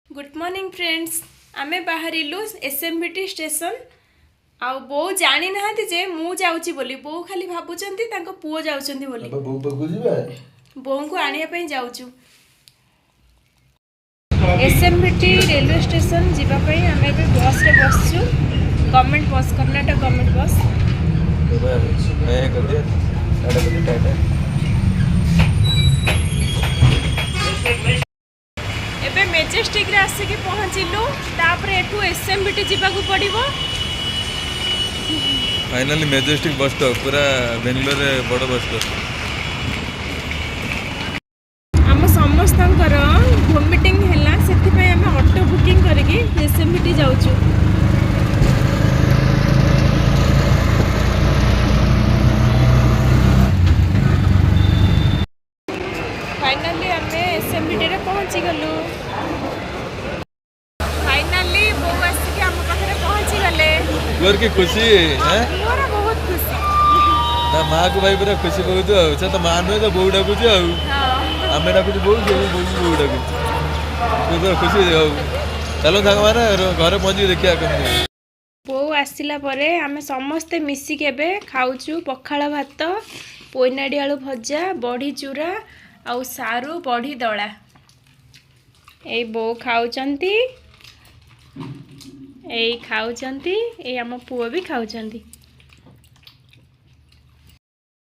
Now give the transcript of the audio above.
Good morning friends आमे बाहरिलु SMBT station आउ बो जानी नाहंती जे मु जाउची बोली बो खाली भाबुचंती तांको पुओ जाउचंती बोली बो बो जिबा बो को आनिया पई जाउचू एसएमबीटी रेलवे स्टेशन जीवा पई आमे बे बस रे बसचू गवर्नमेंट बस कर्नाटक गवर्नमेंट बस मैं कर दे साडे बजे टाटा एबे मेजेस्टिक रे आसी के पहुंचिलु तापर एठू एसएमबीटी जीवा को पड़िबो फाइनली मेजेस्टिक बस स्टॉप पूरा बेंगलोर रे बड़ बस स्टॉप आम समस्तंकर वोमिटिंग हैला सेति पई हम ऑटो बुकिंग करके एसएमबीटी जाउचू फाइनली हमें एसएमबीटी रे पहुंची गलु फाइनली बो आसी के हम पाखरे पहुंची गले गोर की खुशी हैं मोरा बहुत खुशी ता मां को भाई पूरा खुशी बहुत हो तो मां नु तो बौ डाकू छ हां हमें डाकू बौ जे बौ डाकू तो तो खुशी हो चलो संग माने घर पहुंची देखिया कम बो आसिला परे आमे समस्ते मिसी केबे खाउचू पखाळ भात पोइनाडी आलू भजा बड़ी चूरा आउ सारू बड़ी दला ए बो खाउचंती ए खाउचंती ए हम पुओ भी खाउचंती।